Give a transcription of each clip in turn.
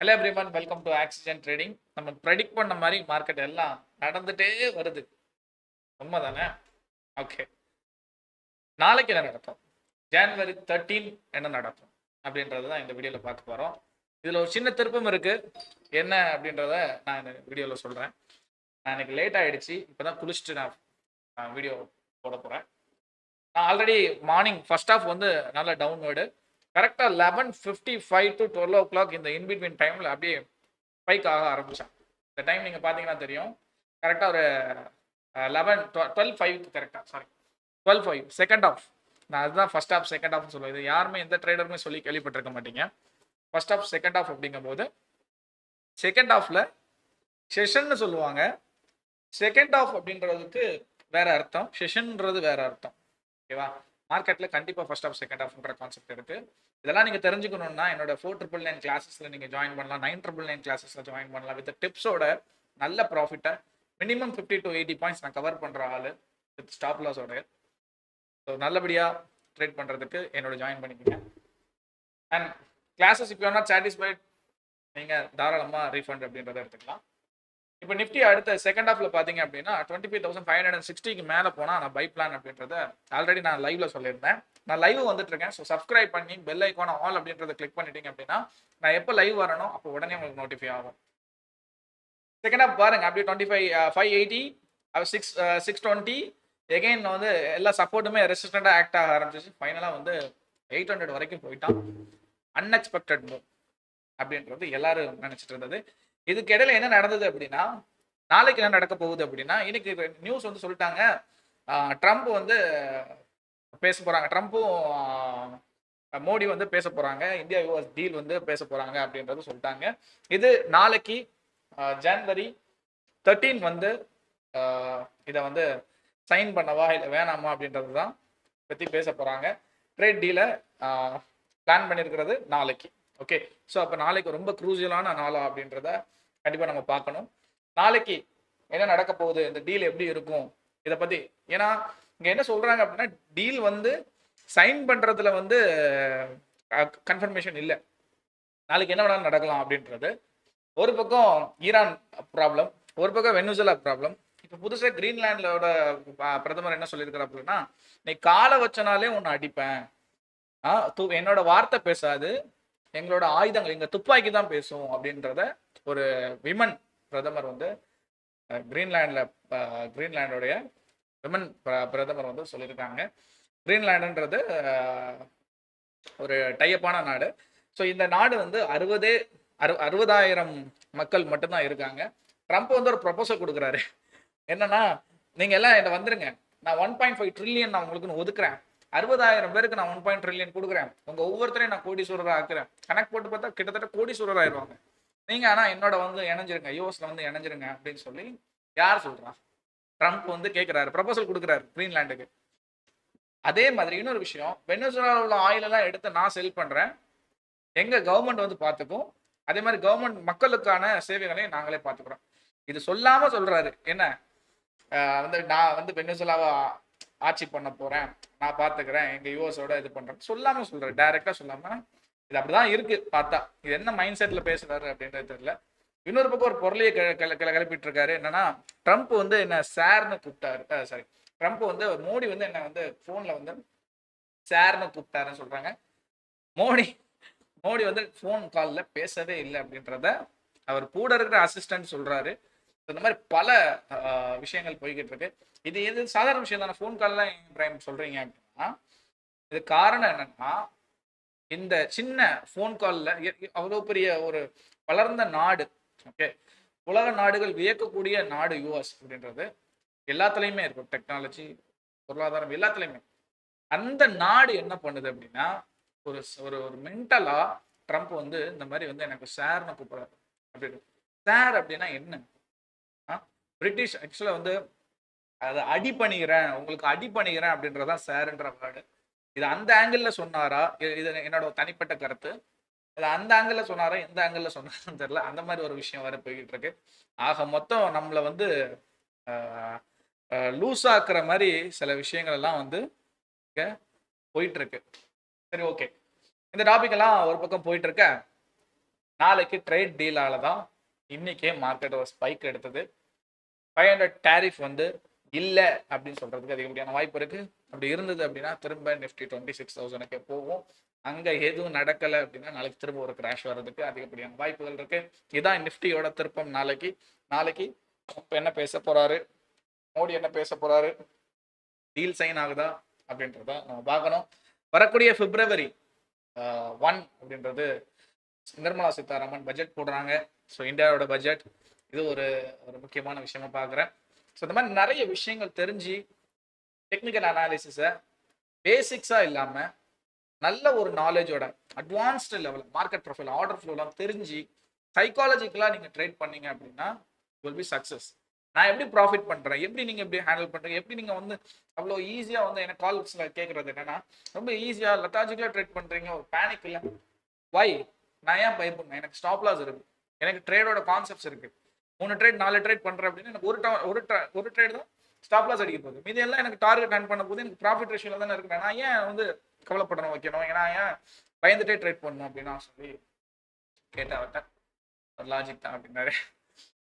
Hello everyone, welcome to oxygen trading. நம்ம predict பண்ண மாதிரி மார்க்கெட் எல்லாம் நடந்துட்டே வருது. உண்மைதானே? ஓகே, நாளைக்கு என்ன நடக்கும், ஜனவரி 13 என்ன நடக்கும் அப்படின்றது தான் இந்த வீடியோவில் பார்க்க போகிறோம். இதில் ஒரு சின்ன திருப்பம் இருக்குது. என்ன அப்படின்றத நான் இந்த வீடியோவில் சொல்கிறேன். நான் எனக்கு லேட் ஆகிடுச்சு, இப்போ தான் குளிச்சுட்டு நான் வீடியோ போட போகிறேன். நான் ஆல்ரெடி மார்னிங் ஃபர்ஸ்ட் ஆஃப் வந்து நல்ல டவுன்வேர்டு. கரெக்டாக 11:55 to 12 o'clock இந்த இன்பிட்வீன் டைமில் அப்படியே ஸ்பைக் ஆக ஆரம்பித்தான். இந்த டைம் நீங்கள் பார்த்தீங்கன்னா தெரியும். கரெக்டாக ஒரு 12:05 கரெக்டாக, சாரி 12:05 செகண்ட் ஆஃப். நான் அதுதான் ஃபர்ஸ்ட் ஆஃப் செகண்ட் ஆஃப்னு சொல்லுவேன். இது யாருமே எந்த ட்ரேடருமே சொல்லி கேள்விப்பட்டிருக்க மாட்டீங்க. ஃபர்ஸ்ட் ஆஃப் செகண்ட் ஆஃப் அப்படிங்கும்போது செகண்ட் ஆஃபில் செஷன்னு சொல்லுவாங்க. செகண்ட் ஆஃப் அப்படின்றதுக்கு வேற அர்த்தம், செஷன்ன்றது வேற அர்த்தம். ஓகேவா? மார்க்கெட்டில் கண்டிப்பாக ஃபர்ஸ்ட் ஆஃப் செகண்ட் ஆஃப்ன்ற கான்செப்ட் இருக்குது. இதெல்லாம் நீங்கள் தெரிஞ்சுக்கணும்னா என்னோட 499 கிளாஸஸில் நீங்கள் ஜாயின் பண்ணலாம், 999 கிளாஸஸில் ஜாயின் பண்ணலாம். வித் டிப்ஸோட நல்ல ப்ராஃபிட்டை மினிமம் 50 to 80 பாயிண்ட்ஸ் நான் கவர் பண்ணுற ஆள் வித் ஸ்டாப் லாஸோட. ஸோ நல்லபடியாக ட்ரேட் பண்ணுறதுக்கு என்னோட ஜாயின் பண்ணிக்கோங்க. அண்ட் கிளாஸஸ் இப்போ நாட் சாட்டிஸ்ஃபைட், நீங்கள் தாராளமாக ரீஃபண்ட் அப்படின்றத எடுத்துக்கலாம். இப்போ நிஃப்டி அடுத்த செகண்ட் ஹாஃப்ல பார்த்தீங்க அப்படின்னா 25,560க்கு மேலே போனால் நான் பை பிளான் அப்படின்றத ஆல்ரெடி நான் லைவ்ல சொல்லியிருந்தேன். நான் லைவ் வந்துட்டு இருக்கேன். ஸோ சப்ஸ்கிரைப் பண்ணி பெல் ஐக்கான ஆல் அப்படின்றத கிளிக் பண்ணிட்டீங்க அப்படின்னா நான் எப்போ லைவ் வரணும் அப்போ உடனே உங்களுக்கு நோட்டிஃபை ஆகும். செகண்ட் ஹாஃப் பாருங்க, அப்படியே 25,580 620 எகைன் வந்து எல்லா சப்போர்ட்டுமே ரெசிஸ்டண்டாக ஆக்ட் ஆக ஆரம்பிச்சிச்சு. ஃபைனலாக வந்து 800 வரைக்கும் போயிட்டான். அன்எக்ஸ்பெக்டட் மூவ் அப்படின்றது எல்லாரும் நினைச்சிட்டு இருந்தது. இதுக்கு இடையில என்ன நடந்தது அப்படின்னா, நாளைக்கு என்ன நடக்க போகுது அப்படின்னா, இன்னைக்கு நியூஸ் வந்து சொல்லிட்டாங்க, ட்ரம்ப் வந்து பேச போறாங்க. ட்ரம்ப்பும் மோடி வந்து பேச போறாங்க, இந்தியா யூஎஸ் டீல் வந்து பேச போறாங்க அப்படின்றது சொல்லிட்டாங்க. இது நாளைக்கு ஜனவரி 13 வந்து இதை வந்து சைன் பண்ணவா இல்லை வேணாமா அப்படின்றது தான் பற்றி பேச போறாங்க. ட்ரேட் டீலை பிளான் பண்ணியிருக்கிறது நாளைக்கு. ஓகே, ஸோ அப்போ நாளைக்கு ரொம்ப குரூசியலான நாளா அப்படின்றத கண்டிப்பாக நம்ம பார்க்கணும். நாளைக்கு என்ன நடக்க போகுது, இந்த டீல் எப்படி இருக்கும் இதை பற்றி. ஏன்னா இங்கே என்ன சொல்கிறாங்க அப்படின்னா, டீல் வந்து சைன் பண்ணுறதுல வந்து கன்ஃபர்மேஷன் இல்லை. நாளைக்கு என்ன வேணாலும் நடக்கலாம் அப்படின்றது. ஒரு பக்கம் ஈரான் ப்ராப்ளம், ஒரு பக்கம் வெனிசுலா ப்ராப்ளம். இப்போ புதுசாக கிரீன்லாண்டோட பிரதமர் என்ன சொல்லியிருக்காரு அப்படின்னா, நீ காலை வச்சனாலே உன்னை அடிப்பேன், என்னோட வார்த்தை பேசாது, எங்களோட ஆயுதங்கள் எங்க துப்பாக்கி தான் பேசும் அப்படின்றத ஒரு விமன் பிரதமர் வந்து கிரீன்லாண்டோடைய விமன் பிரதமர் வந்து சொல்லியிருக்காங்க. கிரீன்லாண்டுன்றது ஒரு டைப்பான நாடு. ஸோ இந்த நாடு வந்து 60,000 மக்கள் மட்டும்தான் இருக்காங்க. ட்ரம்ப் வந்து ஒரு ப்ரொபோசல் கொடுக்குறாரு. என்னன்னா, நீங்க எல்லாம் என்ன வந்துருங்க, நான் 1.5 ட்ரில்லியன் நான் உங்களுக்கு ஒதுக்குறேன், 60,000 பேருக்கு நான் 1 ட்ரில்லியன் கொடுக்குறேன், உங்க ஒவ்வொருத்தரையும் நான் கோடீஸ்வரராக ஆக்குறேன். கணக்கு போட்டு பார்த்தா கிட்டத்தட்ட கோடீஸ்வரர் ஆயிடுவாங்க நீங்க. ஆனா என்னோட வந்து இணைஞ்சிருங்க, யூஎஸ்ல வந்து இணைஞ்சிருங்க அப்படின்னு சொல்லி யார் சொல்றான்? ட்ரம்ப் வந்து கேட்கிறாரு, ப்ரொபோசல் கொடுக்குறாரு கிரீன்லாண்டுக்கு. அதே மாதிரி இன்னொரு விஷயம், வெனிசுலாவில் உள்ள ஆயில் எல்லாம் எடுத்து நான் செல் பண்றேன், எங்க கவர்மெண்ட் வந்து பார்த்துக்கும், அதே மாதிரி கவர்மெண்ட் மக்களுக்கான சேவைகளையும் நாங்களே பார்த்துக்கிறோம். இது சொல்லாம சொல்றாரு. என்ன வந்து நான் வந்து வெனிசுலாவை ஆட்சி பண்ண போறேன், நான் பாத்துக்கிறேன், எங்க யூஎஸோட இது பண்றேன் சொல்லாம சொல்றாரு, டைரக்டா சொல்லாம. இது அப்படிதான் இருக்கு பார்த்தா. இது என்ன மைண்ட் செட்ல பேசுறாரு அப்படின்றது தெரியல. இன்னொரு பக்கம் ஒரு பொருளையை கிளப்பிட்டு இருக்காரு. என்னன்னா, ட்ரம்ப் வந்து என்ன சார்னு கூப்பிட்டாரு, சாரி, ட்ரம்ப் வந்து மோடி வந்து என்ன வந்து போன்ல வந்து சார்னு கூப்பிட்டாருன்னு சொல்றாங்க. மோடி வந்து போன் கால்ல பேசவே இல்லை அப்படின்றத அவர் கூட இருக்கிற அசிஸ்டன்ட் சொல்றாரு. இந்த மாதிரி பல விஷயங்கள் போய்கிட்டு இருக்கு. இது சாதாரண விஷயம் தானே, ஃபோன் கால்லாம் பிரைம் சொல்றீங்க அப்படின்னா. இது காரணம் என்னன்னா, இந்த சின்ன ஃபோன் காலில் அவ்வளோ பெரிய ஒரு வளர்ந்த நாடு, ஓகே, உலக நாடுகள் வியக்கக்கூடிய நாடு யூஎஸ் அப்படின்றது எல்லாத்துலேயுமே இருக்கும், டெக்னாலஜி, பொருளாதாரம் எல்லாத்துலேயுமே. அந்த நாடு என்ன பண்ணுது அப்படின்னா, ஒரு ஒரு ஒரு மென்டலா ட்ரம்ப் வந்து இந்த மாதிரி வந்து எனக்கு சார்னு கூப்பிடுறாரு அப்படின்னு. சார் அப்படின்னா என்ன? பிரிட்டிஷ் ஆக்சுவலாக வந்து அதை அடி பண்ணிக்கிறேன், உங்களுக்கு அடி பண்ணிக்கிறேன் அப்படின்றதான் சார்ன்ற வேர்டு. இது அந்த ஆங்கிளில் சொன்னாரா, இது என்னோட தனிப்பட்ட கருத்து. இது அந்த ஆங்கிளில் சொன்னாரா, எந்த ஆங்கிளில் சொன்னாருன்னு தெரியல. அந்த மாதிரி ஒரு விஷயம் வர போய்கிட்டு இருக்கு. ஆக மொத்தம் நம்மளை வந்து லூஸ் ஆக்குற மாதிரி சில விஷயங்கள் எல்லாம் வந்து போயிட்டு இருக்கு. சரி, ஓகே, இந்த டாபிக் எல்லாம் ஒரு பக்கம் போயிட்டு இருக்க, நாளைக்கு ட்ரேட் டீலால தான் இன்னைக்கே மார்க்கெட் ஒரு ஸ்பைக் எடுத்தது. 500 டேரிஃப் வந்து இல்லை அப்படின்னு சொல்றதுக்கு அதிகப்படியான வாய்ப்பு இருக்கு. அப்படி இருந்தது அப்படின்னா திரும்ப நிஃப்டி 26,000க்கு போகும். அங்க எதுவும் நடக்கலை அப்படின்னா நாளைக்கு திரும்ப ஒரு கிராஷ் வர்றதுக்கு அதிகப்படியான வாய்ப்புகள் இருக்கு. இதான் நிஃப்டியோட திருப்பம். நாளைக்கு ட்ரம்ப் என்ன பேச போறாரு, மோடி என்ன பேச போறாரு, டீல் சைன் ஆகுதா அப்படின்றத நம்ம பார்க்கணும். வரக்கூடிய பிப்ரவரி 1 அப்படின்றது நிர்மலா சீதாராமன் பட்ஜெட் போடுறாங்க. ஸோ இந்தியாவோட பட்ஜெட் இது ஒரு முக்கியமான விஷயமா பார்க்குறேன். ஸோ இந்த மாதிரி நிறைய விஷயங்கள் தெரிஞ்சு டெக்னிக்கல் அனாலிசிஸை பேசிக்ஸாக இல்லாமல் நல்ல ஒரு நாலேஜோட advanced level market profile order ஃப்ளோலாம் தெரிஞ்சு சைக்காலஜிக்கலாக நீங்கள் ட்ரேட் பண்ணீங்க அப்படின்னா வில் பி சக்ஸஸ். நான் எப்படி ப்ராஃபிட் பண்ணுறேன், எப்படி நீங்கள் எப்படி ஹேண்டில் பண்ணுறீங்க, எப்படி நீங்கள் வந்து அவ்வளோ ஈஸியாக வந்து எனக்கு கால்ஸில் கேட்குறது என்னன்னா ரொம்ப ஈஸியாக லெத்தாஜிக்கலாக ட்ரேட் பண்ணுறீங்க, ஒரு பேனிக் இல்லை. வை நான் ஏன் பயப்படணும்? எனக்கு ஸ்டாப் லாஸ் இருக்கு, எனக்கு ட்ரேடோட கான்செப்ட்ஸ் இருக்கு. 3 ட்ரேட் 4 ட்ரேட் பண்ணுறேன் அப்படின்னா எனக்கு ஒரு ட்ரேட் தான் ஸ்டாப் லாஸ் அடிக்க போகுது. மீதி எல்லாம் எனக்கு டார்கெட் ரன் பண்ண போது எனக்கு ப்ராஃபிட் ரேஷியோல தானே இருக்கு. நான் ஏன் வந்து கவலைப்படணும் வைக்கணும், ஏன்னா ஏன் பயந்துட்டே ட்ரேட் பண்ணணும் அப்படின்னு சொல்லி கேட்டாவட்ட ஒரு லாஜிக் தான் அப்படின்னாரு.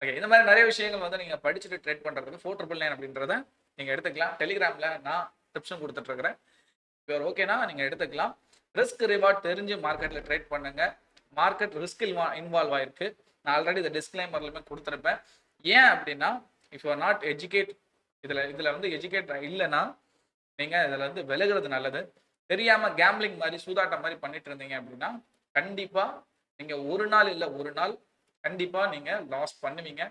ஓகே, இந்த மாதிரி நிறைய விஷயங்கள் வந்து நீங்கள் படிச்சுட்டு ட்ரேட் பண்ணுறதுக்கு 499 அப்படின்றத நீங்கள் எடுத்துக்கலாம். டெலிகிராமில் நான் டிப்ஸும் கொடுத்துட்ருக்கிறேன். இப்போ ஓகேனா நீங்கள் எடுத்துக்கலாம். ரிஸ்க் ரிவார்ட் தெரிஞ்சு மார்க்கெட்டில் ட்ரேட் பண்ணுங்க. மார்க்கெட் ரிஸ்க் இன்வால்வ் ஆயிருக்கு. நான் ஆல்ரெடி இந்த டிஸ்க்ளைமர்லையுமே கொடுத்துருப்பேன். ஏன் அப்படின்னா if you are not educate, இதில் வந்து எஜுகேட் இல்லைன்னா நீங்கள் இதில் வந்து விலகிறது நல்லது. தெரியாமல் கேம்லிங் மாதிரி சூதாட்டம் மாதிரி பண்ணிட்டு இருந்தீங்க அப்படின்னா கண்டிப்பாக நீங்கள் ஒரு நாள் இல்லை ஒரு நாள் கண்டிப்பாக நீங்கள் லாஸ் பண்ணுவீங்க.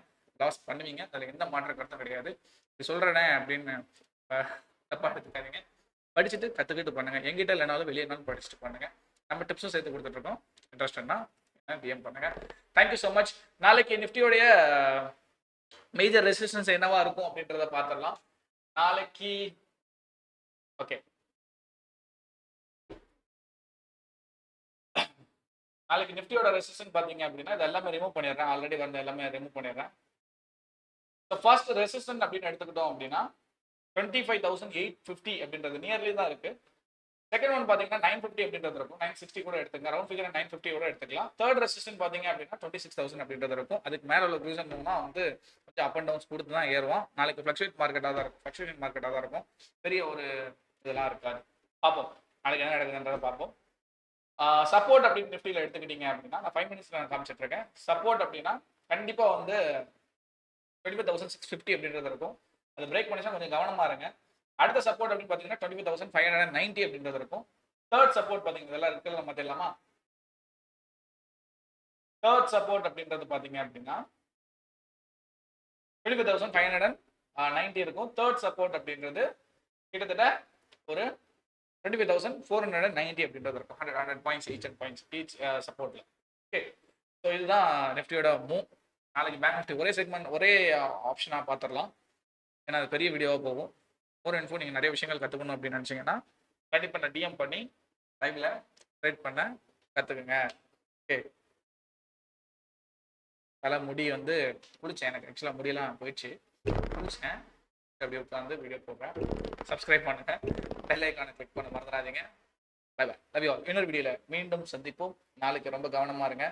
அதில் எந்த மாற்ற கருத்தும் கிடையாது. இது சொல்கிறேனே அப்படின்னு தப்பாக எடுத்துக்காதீங்க. படிச்சுட்டு கற்றுக்கிட்டு பண்ணுங்க. எங்கிட்ட இல்லைனாலும் வெளியேனாலும் படிச்சுட்டு பண்ணுங்க. நம்ம டிப்ஸும் சேர்த்து கொடுத்துட்ருக்கோம். இன்ட்ரெஸ்ட்னா டிஎம் பண்ணுங்க. Thank you so much. நாளைக்கு நிஃப்டியோடைய மேஜர் ரெசிஸ்டன்ஸ் என்னவா இருக்கும் அப்படின்றத பார்த்துடலாம். நாளைக்கு ஓகே, நாளைக்கு நிஃப்டியோட ரெசிஸ்டன்ஸ் பார்த்தீங்க அப்படின்னா இது எல்லாமே ரிமூவ் பண்ணிடுறேன். ஆல்ரெடி வந்து எல்லாமே ரிமூவ் பண்ணிடுறேன். ஃபர்ஸ்ட் ரெசிஸ்டன்ஸ் அப்படின்னு எடுத்துக்கிட்டோம் அப்படின்னா 25,850 அப்படின்றது நியர்லி தான் இருக்கு. செகண்ட் ஒன் பார்த்தீங்கன்னா 950 அப்படின்றது இருக்கும். 960 கூட எடுத்துங்க, ரவுண்ட் ஃபிகர் 950 கூட எடுத்துக்கலாம். தேர்ட் ரெசிஸ்டன்ஸ் பார்த்தீங்க அப்படின்னா 26,000 அப்படின்றது இருக்கும். அதுக்கு மேலே உள்ள ரீசன் வந்து கொஞ்சம் அப் அண்ட் டவுன்ஸ் கொடுத்து தான் ஏறுவோம். நாளைக்கு ஃப்ளக்சுவேஷன் மார்க்கெட்டாக தான் இருக்கும். பெரிய ஒரு இதெல்லாம் இருக்காது. பார்ப்போம் நாளைக்கு என்ன நடக்குதுன்றதை பார்ப்போம். சப்போர்ட் அப்படின்னு நிஃப்டியில் எடுத்துக்கிட்டீங்க அப்படின்னா நான் 5 மினிட்ஸ்ல நான் காமிச்சிட்டு இருக்கேன். சப்போர்ட் அப்படின்னா கண்டிப்பாக வந்து 25,650 அப்படின்றது இருக்கும். அது பிரேக் பண்ணிச்சா கொஞ்சம் கவனமா இருங்க. அடுத்த சப்போர்ட் அப்படின்னு பார்த்தீங்கன்னா 25,590 அப்படின்றது இருக்கும். தேர்ட் சப்போர்ட் பார்த்தீங்கன்னா இதெல்லாம் இருக்குல்ல நம்ம தெரியலாமா? தேர்ட் சப்போர்ட் அப்படின்றது பார்த்தீங்க அப்படின்னா 25,590 இருக்கும். தேர்ட் சப்போர்ட் அப்படின்றது கிட்டத்தட்ட ஒரு 25,490 அப்படின்றது இருக்கும். 100 பாயிண்ட்ஸ் ஈச் சப்போர்ட்ல. ஓகே, ஸோ இதுதான் நிஃப்டியோட மூவ். நாளைக்கு பேங்க் நிஃப்டி ஒரே செக்மெண்ட் ஒரே ஆப்ஷனாக பார்த்துடலாம். ஏன்னா அது பெரிய வீடியோவாக போகும். ஒரு இன்ஃபோ நீங்கள் நிறைய விஷயங்கள் கற்றுக்கணும் அப்படின்னு நினச்சிங்கன்னா கண்டிப்பாக நான் டிஎம் பண்ணி லைவ்ல ட்ரேட் பண்ண கற்றுக்குங்க. ஓகே, தலை முடி வந்து குளிச்சேன். எனக்கு ஆக்சுவலாக முடியெல்லாம் போயிடுச்சு. குளிச்சேன், அப்படி உட்காந்து வீடியோ போடுறேன். சப்ஸ்கிரைப் பண்ணுங்க, பெல் ஐக்கானை கிளிக் பண்ண மறந்துடாதீங்க. Bye bye, love you all. இன்னொரு வீடியோவில் மீண்டும் சந்திப்போம். நாளைக்கு ரொம்ப கவனமாக இருங்க.